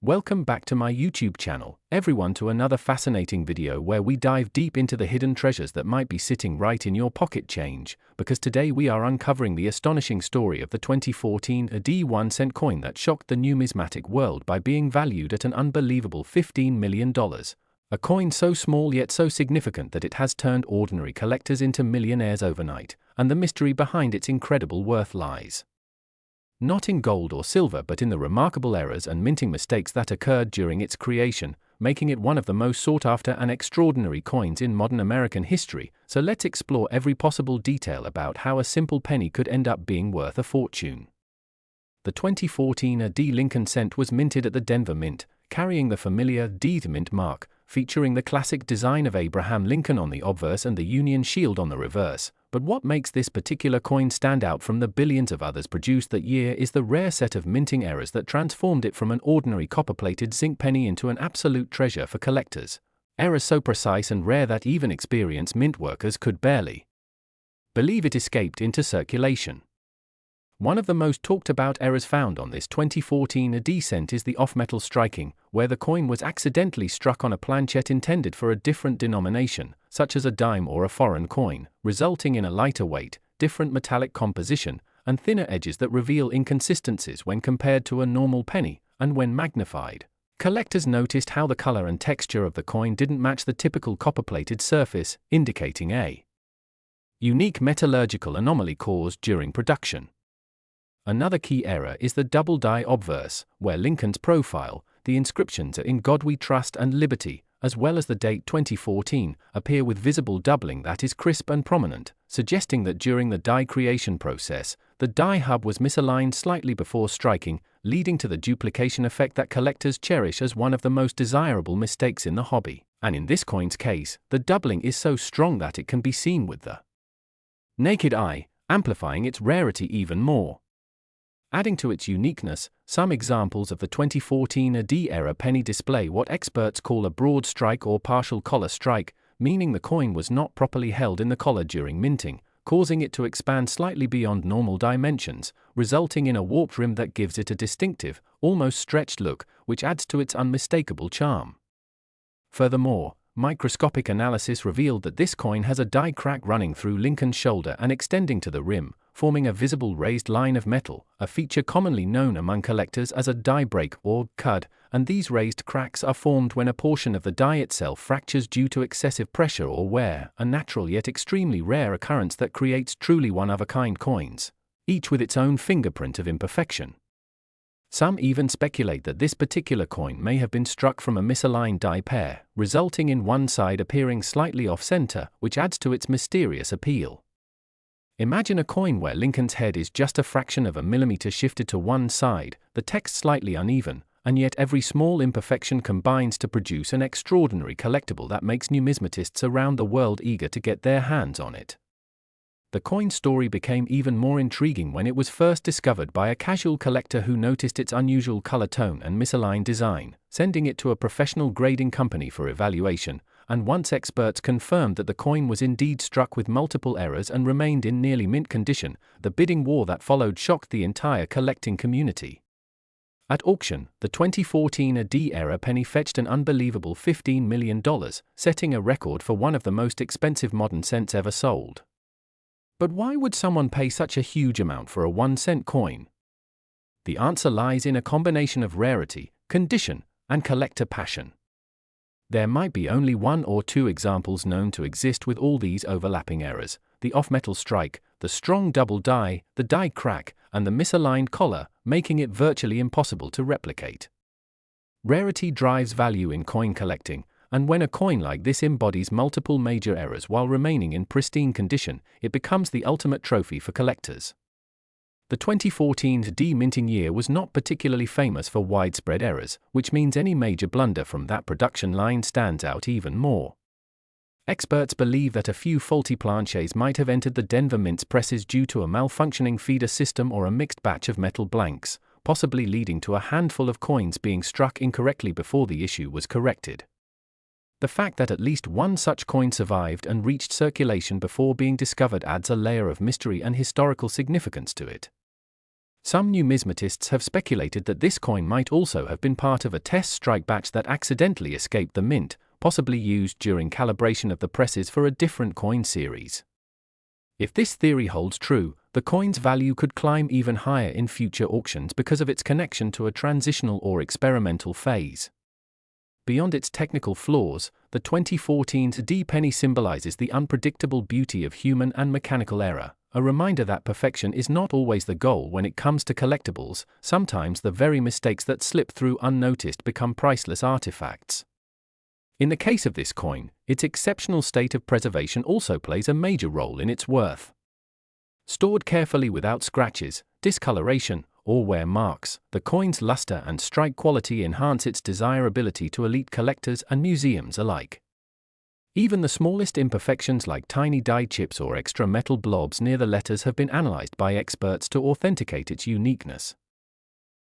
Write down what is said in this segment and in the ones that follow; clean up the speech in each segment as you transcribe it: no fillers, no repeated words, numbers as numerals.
Welcome back to my YouTube channel, everyone, to another fascinating video where we dive deep into the hidden treasures that might be sitting right in your pocket change, because today we are uncovering the astonishing story of the 2014 AD 1 cent coin that shocked the numismatic world by being valued at an unbelievable $15 million. A coin so small yet so significant that it has turned ordinary collectors into millionaires overnight, and the mystery behind its incredible worth lies not in gold or silver but in the remarkable errors and minting mistakes that occurred during its creation, making it one of the most sought-after and extraordinary coins in modern American history. So let's explore every possible detail about how a simple penny could end up being worth a fortune. The 2014 AD Lincoln cent was minted at the Denver Mint, carrying the familiar D Mint mark, featuring the classic design of Abraham Lincoln on the obverse and the Union Shield on the reverse. But what makes this particular coin stand out from the billions of others produced that year is the rare set of minting errors that transformed it from an ordinary copper-plated zinc penny into an absolute treasure for collectors. Errors so precise and rare that even experienced mint workers could barely believe it escaped into circulation. One of the most talked about errors found on this 2014 AD cent is the off-metal striking, where the coin was accidentally struck on a planchet intended for a different denomination, such as a dime or a foreign coin, resulting in a lighter weight, different metallic composition, and thinner edges that reveal inconsistencies when compared to a normal penny, and when magnified. Collectors noticed how the color and texture of the coin didn't match the typical copper-plated surface, indicating a unique metallurgical anomaly caused during production. Another key error is the double die obverse, where Lincoln's profile, the inscriptions are "In God We Trust" and "Liberty," as well as the date 2014, appear with visible doubling that is crisp and prominent, suggesting that during the die creation process, the die hub was misaligned slightly before striking, leading to the duplication effect that collectors cherish as one of the most desirable mistakes in the hobby. And in this coin's case, the doubling is so strong that it can be seen with the naked eye, amplifying its rarity even more. Adding to its uniqueness, some examples of the 2014 AD era penny display what experts call a broad strike or partial collar strike, meaning the coin was not properly held in the collar during minting, causing it to expand slightly beyond normal dimensions, resulting in a warped rim that gives it a distinctive, almost stretched look, which adds to its unmistakable charm. Furthermore, microscopic analysis revealed that this coin has a die crack running through Lincoln's shoulder and extending to the rim, forming a visible raised line of metal, a feature commonly known among collectors as a die break or cud, and these raised cracks are formed when a portion of the die itself fractures due to excessive pressure or wear, a natural yet extremely rare occurrence that creates truly one-of-a-kind coins, each with its own fingerprint of imperfection. Some even speculate that this particular coin may have been struck from a misaligned die pair, resulting in one side appearing slightly off-center, which adds to its mysterious appeal. Imagine a coin where Lincoln's head is just a fraction of a millimeter shifted to one side, the text slightly uneven, and yet every small imperfection combines to produce an extraordinary collectible that makes numismatists around the world eager to get their hands on it. The coin's story became even more intriguing when it was first discovered by a casual collector who noticed its unusual color tone and misaligned design, sending it to a professional grading company for evaluation, and once experts confirmed that the coin was indeed struck with multiple errors and remained in nearly mint condition, the bidding war that followed shocked the entire collecting community. At auction, the 2014 AD era penny fetched an unbelievable $15 million, setting a record for one of the most expensive modern cents ever sold. But why would someone pay such a huge amount for a 1-cent coin? The answer lies in a combination of rarity, condition, and collector passion. There might be only one or two examples known to exist with all these overlapping errors: the off-metal strike, the strong double die, the die crack, and the misaligned collar, making it virtually impossible to replicate. Rarity drives value in coin collecting, and when a coin like this embodies multiple major errors while remaining in pristine condition, it becomes the ultimate trophy for collectors. The 2014 AD minting year was not particularly famous for widespread errors, which means any major blunder from that production line stands out even more. Experts believe that a few faulty planchets might have entered the Denver Mint's presses due to a malfunctioning feeder system or a mixed batch of metal blanks, possibly leading to a handful of coins being struck incorrectly before the issue was corrected. The fact that at least one such coin survived and reached circulation before being discovered adds a layer of mystery and historical significance to it. Some numismatists have speculated that this coin might also have been part of a test strike batch that accidentally escaped the mint, possibly used during calibration of the presses for a different coin series. If this theory holds true, the coin's value could climb even higher in future auctions because of its connection to a transitional or experimental phase. Beyond its technical flaws, the 2014 D penny symbolizes the unpredictable beauty of human and mechanical error, a reminder that perfection is not always the goal when it comes to collectibles. Sometimes the very mistakes that slip through unnoticed become priceless artifacts. In the case of this coin, its exceptional state of preservation also plays a major role in its worth. Stored carefully without scratches, discoloration, or wear marks, the coin's luster and strike quality enhance its desirability to elite collectors and museums alike. Even the smallest imperfections like tiny die chips or extra metal blobs near the letters have been analyzed by experts to authenticate its uniqueness.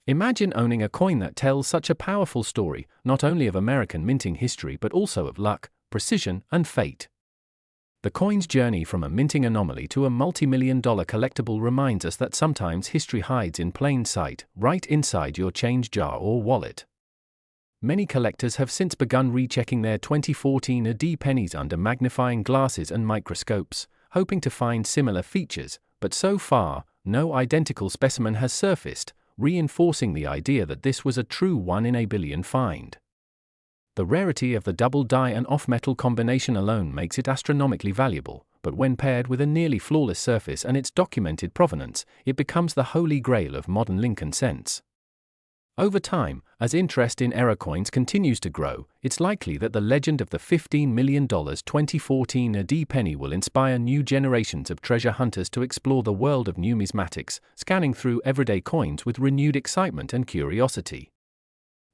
Imagine owning a coin that tells such a powerful story, not only of American minting history but also of luck, precision, and fate. The coin's journey from a minting anomaly to a multi-million-dollar collectible reminds us that sometimes history hides in plain sight, right inside your change jar or wallet. Many collectors have since begun rechecking their 2014 D pennies under magnifying glasses and microscopes, hoping to find similar features, but so far, no identical specimen has surfaced, reinforcing the idea that this was a true 1 in a billion find. The rarity of the double die and off-metal combination alone makes it astronomically valuable, but when paired with a nearly flawless surface and its documented provenance, it becomes the holy grail of modern Lincoln cents. Over time, as interest in error coins continues to grow, it's likely that the legend of the $15 million 2014 D penny will inspire new generations of treasure hunters to explore the world of numismatics, scanning through everyday coins with renewed excitement and curiosity.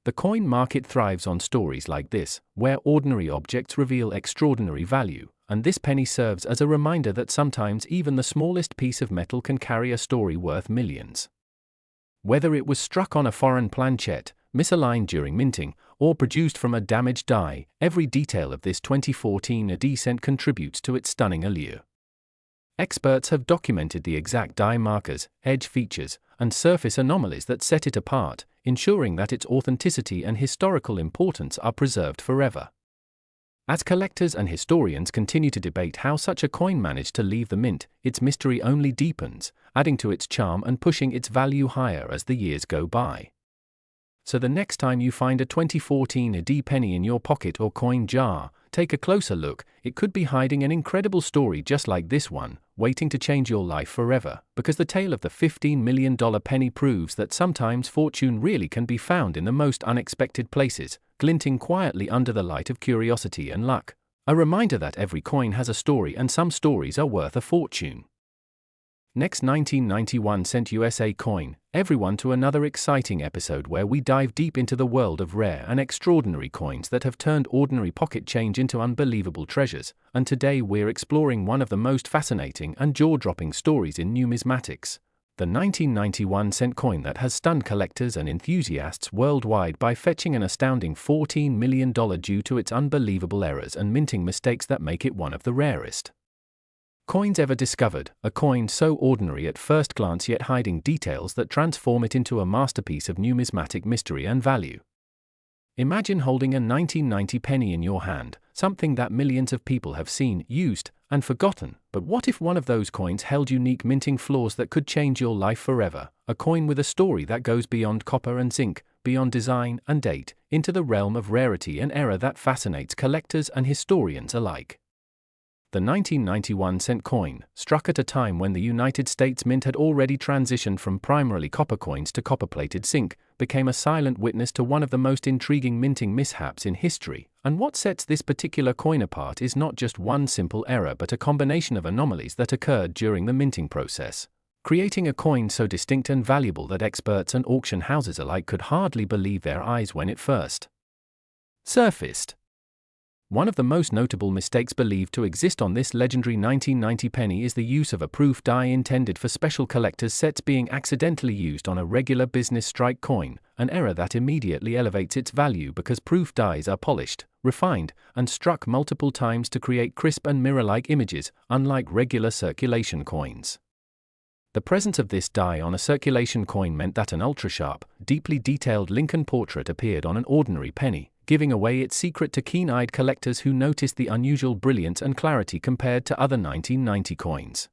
The coin market thrives on stories like this, where ordinary objects reveal extraordinary value, and this penny serves as a reminder that sometimes even the smallest piece of metal can carry a story worth millions. Whether it was struck on a foreign planchette, misaligned during minting, or produced from a damaged die, every detail of this 2014 D cent contributes to its stunning allure. Experts have documented the exact die markers, edge features, and surface anomalies that set it apart, ensuring that its authenticity and historical importance are preserved forever. As collectors and historians continue to debate how such a coin managed to leave the mint, its mystery only deepens, adding to its charm and pushing its value higher as the years go by. So the next time you find a 2014 D penny in your pocket or coin jar, take a closer look. It could be hiding an incredible story just like this one, waiting to change your life forever, because the tale of the $15 million penny proves that sometimes fortune really can be found in the most unexpected places, glinting quietly under the light of curiosity and luck. A reminder that every coin has a story and some stories are worth a fortune. Next, 1991 cent USA coin, everyone to another exciting episode where we dive deep into the world of rare and extraordinary coins that have turned ordinary pocket change into unbelievable treasures, and today we're exploring one of the most fascinating and jaw-dropping stories in numismatics. The 1991 cent coin that has stunned collectors and enthusiasts worldwide by fetching an astounding $14 million due to its unbelievable errors and minting mistakes that make it one of the rarest coins ever discovered, a coin so ordinary at first glance yet hiding details that transform it into a masterpiece of numismatic mystery and value. Imagine holding a 1990 penny in your hand, something that millions of people have seen, used, and forgotten, but what if one of those coins held unique minting flaws that could change your life forever? A coin with a story that goes beyond copper and zinc, beyond design and date, into the realm of rarity and error that fascinates collectors and historians alike. The 1991 cent coin, struck at a time when the United States Mint had already transitioned from primarily copper coins to copper-plated zinc, became a silent witness to one of the most intriguing minting mishaps in history. And what sets this particular coin apart is not just one simple error but a combination of anomalies that occurred during the minting process, creating a coin so distinct and valuable that experts and auction houses alike could hardly believe their eyes when it first surfaced. One of the most notable mistakes believed to exist on this legendary 1990 penny is the use of a proof die intended for special collectors' sets being accidentally used on a regular business strike coin, an error that immediately elevates its value because proof dies are polished, refined, and struck multiple times to create crisp and mirror-like images, unlike regular circulation coins. The presence of this die on a circulation coin meant that an ultra-sharp, deeply detailed Lincoln portrait appeared on an ordinary penny, giving away its secret to keen-eyed collectors who noticed the unusual brilliance and clarity compared to other 1990 coins.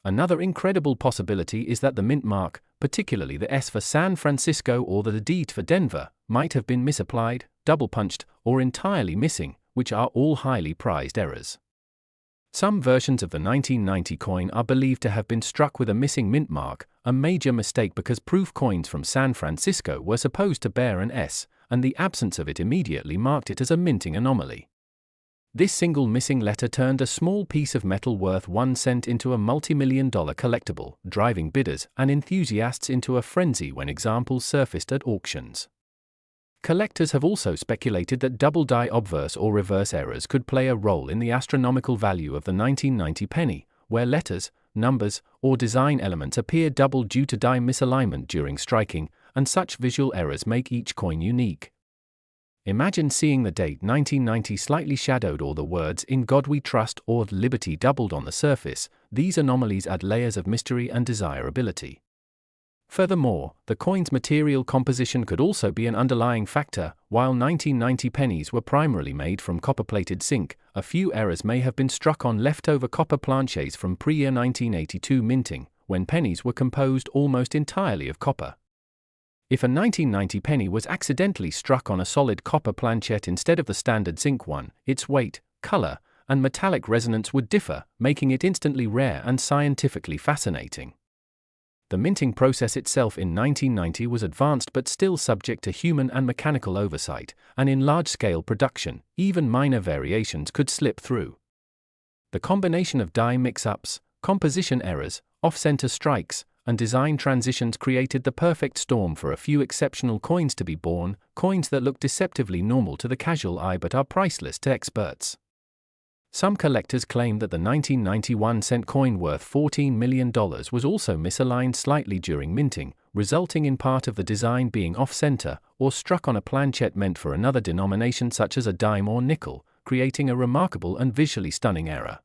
Another incredible possibility is that the mint mark, particularly the S for San Francisco or the D for Denver, might have been misapplied, double-punched, or entirely missing, which are all highly prized errors. Some versions of the 1990 coin are believed to have been struck with a missing mint mark, a major mistake because proof coins from San Francisco were supposed to bear an S, and the absence of it immediately marked it as a minting anomaly. This single missing letter turned a small piece of metal worth 1 cent into a multi-million-dollar collectible, driving bidders and enthusiasts into a frenzy when examples surfaced at auctions. Collectors have also speculated that double die obverse or reverse errors could play a role in the astronomical value of the 1990 penny, where letters, numbers, or design elements appear double due to die misalignment during striking, and such visual errors make each coin unique. Imagine seeing the date 1990 slightly shadowed or the words "In God We Trust" or "Liberty" doubled on the surface. These anomalies add layers of mystery and desirability. Furthermore, the coin's material composition could also be an underlying factor. While 1990 pennies were primarily made from copper-plated zinc, a few errors may have been struck on leftover copper planchets from pre-year 1982 minting, when pennies were composed almost entirely of copper. If a 1990 penny was accidentally struck on a solid copper planchet instead of the standard zinc one, its weight, color, and metallic resonance would differ, making it instantly rare and scientifically fascinating. The minting process itself in 1990 was advanced but still subject to human and mechanical oversight, and in large-scale production, even minor variations could slip through. The combination of die mix-ups, composition errors, off-center strikes, and design transitions created the perfect storm for a few exceptional coins to be born, coins that look deceptively normal to the casual eye but are priceless to experts. Some collectors claim that the 1991 cent coin worth $14 million was also misaligned slightly during minting, resulting in part of the design being off-center or struck on a planchet meant for another denomination such as a dime or nickel, creating a remarkable and visually stunning error.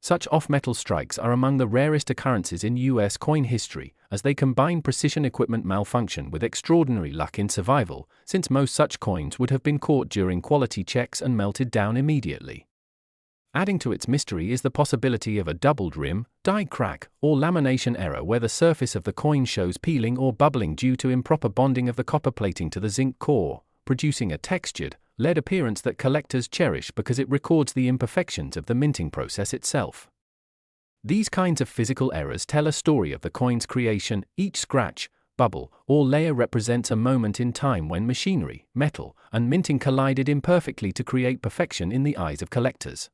Such off-metal strikes are among the rarest occurrences in U.S. coin history, as they combine precision equipment malfunction with extraordinary luck in survival, since most such coins would have been caught during quality checks and melted down immediately. Adding to its mystery is the possibility of a doubled rim, die crack, or lamination error where the surface of the coin shows peeling or bubbling due to improper bonding of the copper plating to the zinc core, producing a textured, lead appearance that collectors cherish because it records the imperfections of the minting process itself. These kinds of physical errors tell a story of the coin's creation. Each scratch, bubble, or layer represents a moment in time when machinery, metal, and minting collided imperfectly to create perfection in the eyes of collectors.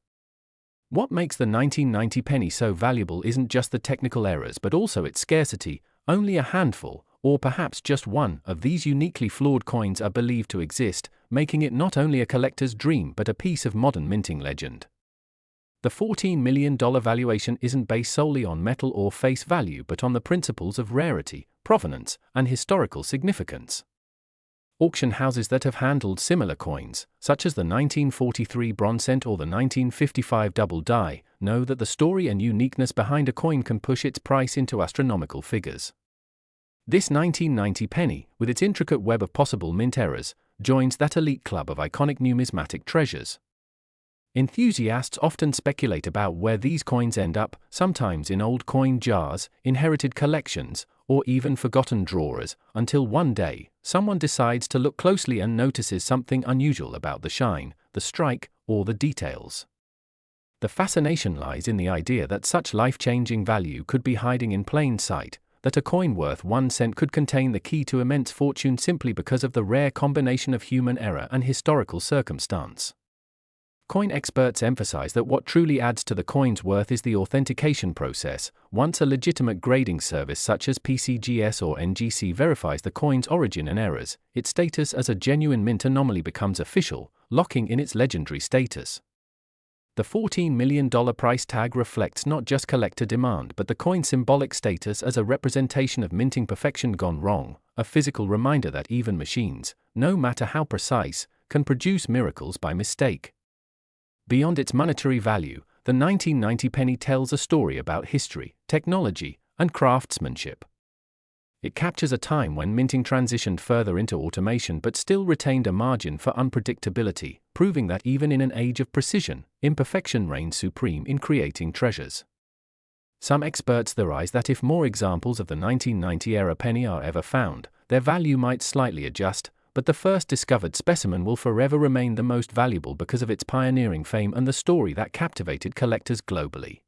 What makes the 1990 penny so valuable isn't just the technical errors but also its scarcity. Only a handful, or perhaps just one, of these uniquely flawed coins are believed to exist, making it not only a collector's dream but a piece of modern minting legend. The $14 million valuation isn't based solely on metal or face value but on the principles of rarity, provenance, and historical significance. Auction houses that have handled similar coins, such as the 1943 bronze cent or the 1955 double die, know that the story and uniqueness behind a coin can push its price into astronomical figures. This 1990 penny, with its intricate web of possible mint errors, joins that elite club of iconic numismatic treasures. Enthusiasts often speculate about where these coins end up, sometimes in old coin jars, inherited collections, or even forgotten drawers, until one day, someone decides to look closely and notices something unusual about the shine, the strike, or the details. The fascination lies in the idea that such life-changing value could be hiding in plain sight, that a coin worth 1 cent could contain the key to immense fortune simply because of the rare combination of human error and historical circumstance. Coin experts emphasize that what truly adds to the coin's worth is the authentication process. Once a legitimate grading service such as PCGS or NGC verifies the coin's origin and errors, its status as a genuine mint anomaly becomes official, locking in its legendary status. The $14 million price tag reflects not just collector demand but the coin's symbolic status as a representation of minting perfection gone wrong, a physical reminder that even machines, no matter how precise, can produce miracles by mistake. Beyond its monetary value, the 1990 penny tells a story about history, technology, and craftsmanship. It captures a time when minting transitioned further into automation but still retained a margin for unpredictability, proving that even in an age of precision, imperfection reigns supreme in creating treasures. Some experts theorize that if more examples of the 1990-era penny are ever found, their value might slightly adjust, but the first discovered specimen will forever remain the most valuable because of its pioneering fame and the story that captivated collectors globally.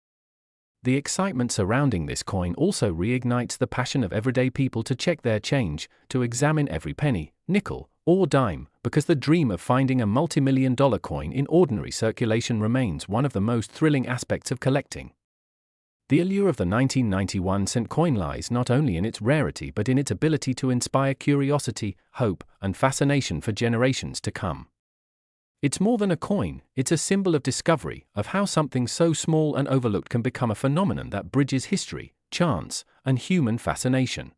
The excitement surrounding this coin also reignites the passion of everyday people to check their change, to examine every penny, nickel, or dime, because the dream of finding a multi-million-dollar coin in ordinary circulation remains one of the most thrilling aspects of collecting. The allure of the 1991 cent coin lies not only in its rarity but in its ability to inspire curiosity, hope, and fascination for generations to come. It's more than a coin, it's a symbol of discovery, of how something so small and overlooked can become a phenomenon that bridges history, chance, and human fascination.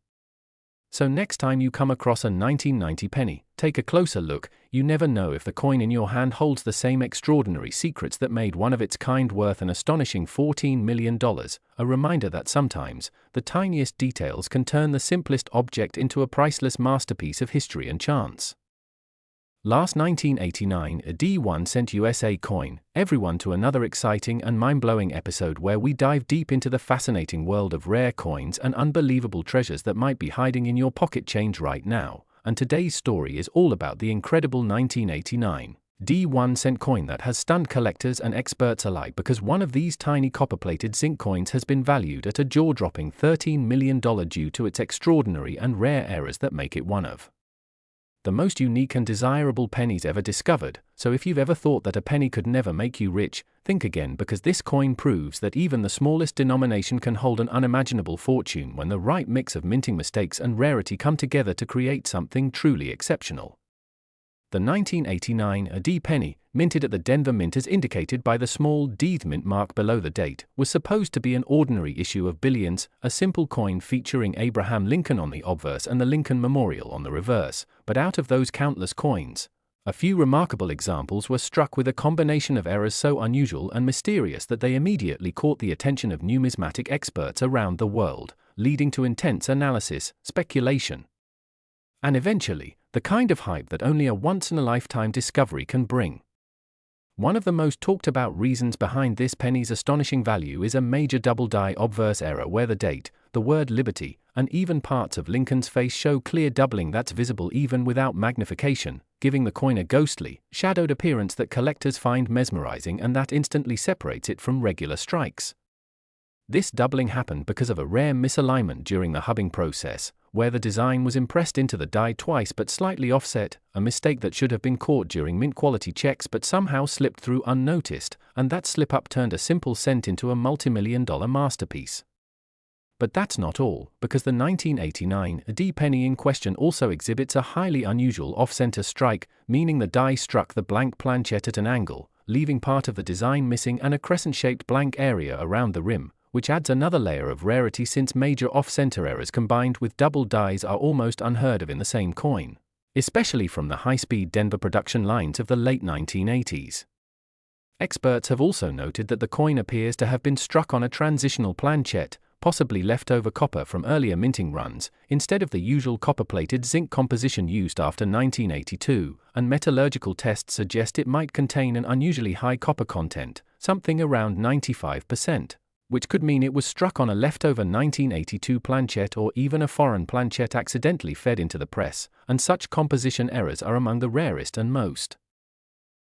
So next time you come across a 1990 penny, take a closer look. You never know if the coin in your hand holds the same extraordinary secrets that made one of its kind worth an astonishing $14 million, a reminder that sometimes, the tiniest details can turn the simplest object into a priceless masterpiece of history and chance. Last 1989, a D1 cent USA coin, everyone to another exciting and mind-blowing episode where we dive deep into the fascinating world of rare coins and unbelievable treasures that might be hiding in your pocket change right now. And today's story is all about the incredible 1989 D1 cent coin that has stunned collectors and experts alike because one of these tiny copper-plated zinc coins has been valued at a jaw-dropping $13 million due to its extraordinary and rare errors that make it one of the most unique and desirable pennies ever discovered. So if you've ever thought that a penny could never make you rich, think again, because this coin proves that even the smallest denomination can hold an unimaginable fortune when the right mix of minting mistakes and rarity come together to create something truly exceptional. The 1989 AD penny, minted at the Denver Mint as indicated by the small D mint mark below the date, was supposed to be an ordinary issue of billions, a simple coin featuring Abraham Lincoln on the obverse and the Lincoln Memorial on the reverse. But out of those countless coins, a few remarkable examples were struck with a combination of errors so unusual and mysterious that they immediately caught the attention of numismatic experts around the world, leading to intense analysis, speculation, and eventually, the kind of hype that only a once-in-a-lifetime discovery can bring. One of the most talked about reasons behind this penny's astonishing value is a major double-die obverse error where the date, the word liberty, and even parts of Lincoln's face show clear doubling that's visible even without magnification, giving the coin a ghostly, shadowed appearance that collectors find mesmerizing and that instantly separates it from regular strikes. This doubling happened because of a rare misalignment during the hubbing process, where the design was impressed into the die twice but slightly offset, a mistake that should have been caught during mint quality checks but somehow slipped through unnoticed, and that slip-up turned a simple cent into a multi-million-dollar masterpiece. But that's not all, because the 1989 AD penny in question also exhibits a highly unusual off-center strike, meaning the die struck the blank planchet at an angle, leaving part of the design missing and a crescent-shaped blank area around the rim, which adds another layer of rarity since major off-center errors combined with double dies are almost unheard of in the same coin, especially from the high-speed Denver production lines of the late 1980s. Experts have also noted that the coin appears to have been struck on a transitional planchet, possibly leftover copper from earlier minting runs, instead of the usual copper-plated zinc composition used after 1982, and metallurgical tests suggest it might contain an unusually high copper content, something around 95%. Which could mean it was struck on a leftover 1982 planchet or even a foreign planchet accidentally fed into the press, and such composition errors are among the rarest and most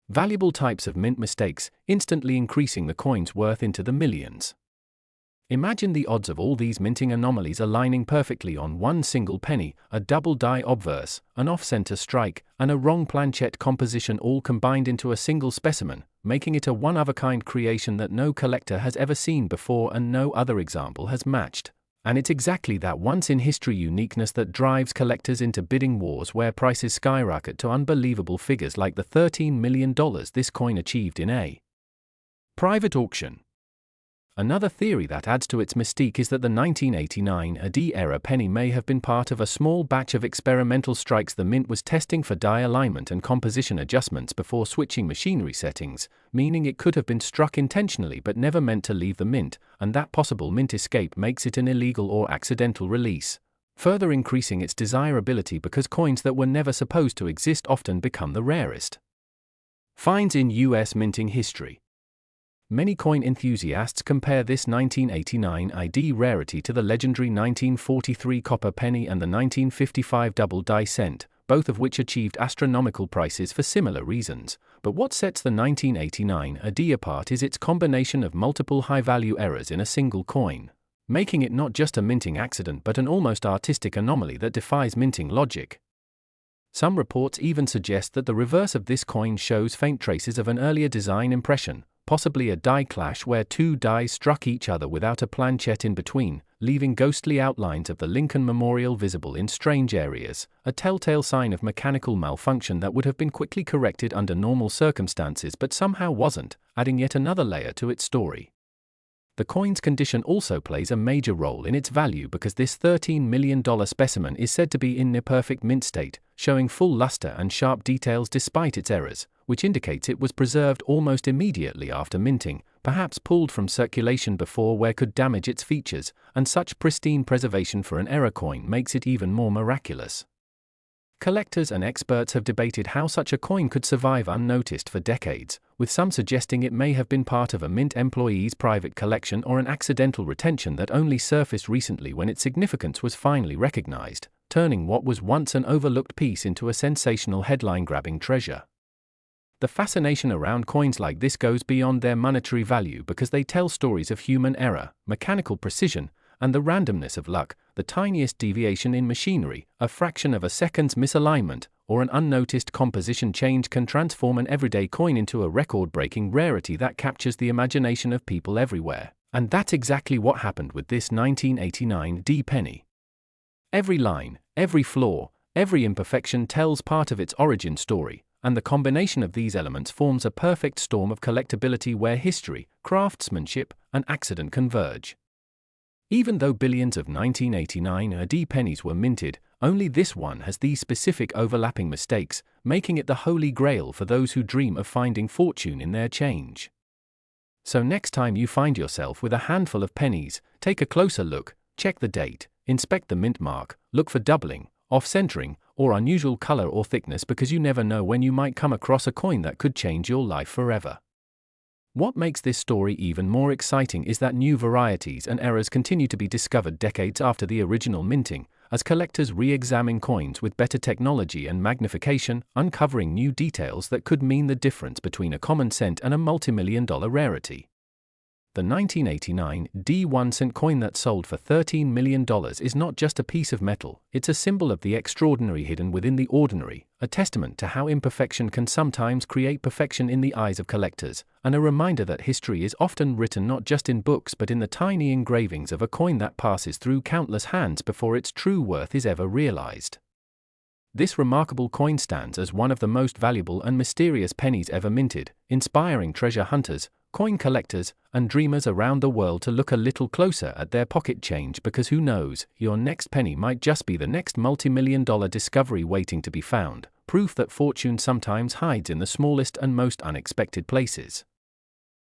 valuable types of mint mistakes, instantly increasing the coin's worth into the millions. Imagine the odds of all these minting anomalies aligning perfectly on one single penny, a double die obverse, an off-center strike, and a wrong planchet composition all combined into a single specimen, making it a one-of-a-kind creation that no collector has ever seen before and no other example has matched. And it's exactly that once-in-history uniqueness that drives collectors into bidding wars where prices skyrocket to unbelievable figures like the $13 million this coin achieved in a private auction. Another theory that adds to its mystique is that the 1989 AD-era penny may have been part of a small batch of experimental strikes the mint was testing for die alignment and composition adjustments before switching machinery settings, meaning it could have been struck intentionally but never meant to leave the mint, and that possible mint escape makes it an illegal or accidental release, further increasing its desirability because coins that were never supposed to exist often become the rarest. Finds in U.S. minting history. Many coin enthusiasts compare this 1989 ID rarity to the legendary 1943 copper penny and the 1955 double die cent, both of which achieved astronomical prices for similar reasons. But what sets the 1989 ID apart is its combination of multiple high-value errors in a single coin, making it not just a minting accident but an almost artistic anomaly that defies minting logic. Some reports even suggest that the reverse of this coin shows faint traces of an earlier design impression, possibly a die clash where two dies struck each other without a planchette in between, leaving ghostly outlines of the Lincoln Memorial visible in strange areas, a telltale sign of mechanical malfunction that would have been quickly corrected under normal circumstances but somehow wasn't, adding yet another layer to its story. The coin's condition also plays a major role in its value because this $13 million specimen is said to be in near-perfect mint state, showing full luster and sharp details despite its errors, which indicates it was preserved almost immediately after minting, perhaps pulled from circulation before wear could damage its features, and such pristine preservation for an error coin makes it even more miraculous. Collectors and experts have debated how such a coin could survive unnoticed for decades, with some suggesting it may have been part of a mint employee's private collection or an accidental retention that only surfaced recently when its significance was finally recognized, turning what was once an overlooked piece into a sensational headline-grabbing treasure. The fascination around coins like this goes beyond their monetary value because they tell stories of human error, mechanical precision, and the randomness of luck. The tiniest deviation in machinery, a fraction of a second's misalignment, or an unnoticed composition change can transform an everyday coin into a record-breaking rarity that captures the imagination of people everywhere. And that's exactly what happened with this 1989 D penny. Every line, every flaw, every imperfection tells part of its origin story, and the combination of these elements forms a perfect storm of collectability where history, craftsmanship, and accident converge. Even though billions of 1989 AD pennies were minted, only this one has these specific overlapping mistakes, making it the holy grail for those who dream of finding fortune in their change. So next time you find yourself with a handful of pennies, take a closer look, check the date, inspect the mint mark, look for doubling, off-centering, or unusual color or thickness because you never know when you might come across a coin that could change your life forever. What makes this story even more exciting is that new varieties and errors continue to be discovered decades after the original minting, as collectors re-examine coins with better technology and magnification, uncovering new details that could mean the difference between a common cent and a multi-million-dollar rarity. The 1989 D1 cent coin that sold for $13 million is not just a piece of metal, it's a symbol of the extraordinary hidden within the ordinary, a testament to how imperfection can sometimes create perfection in the eyes of collectors, and a reminder that history is often written not just in books but in the tiny engravings of a coin that passes through countless hands before its true worth is ever realized. This remarkable coin stands as one of the most valuable and mysterious pennies ever minted, inspiring treasure hunters, coin collectors, and dreamers around the world to look a little closer at their pocket change because who knows, your next penny might just be the next multi-million-dollar discovery waiting to be found, proof that fortune sometimes hides in the smallest and most unexpected places.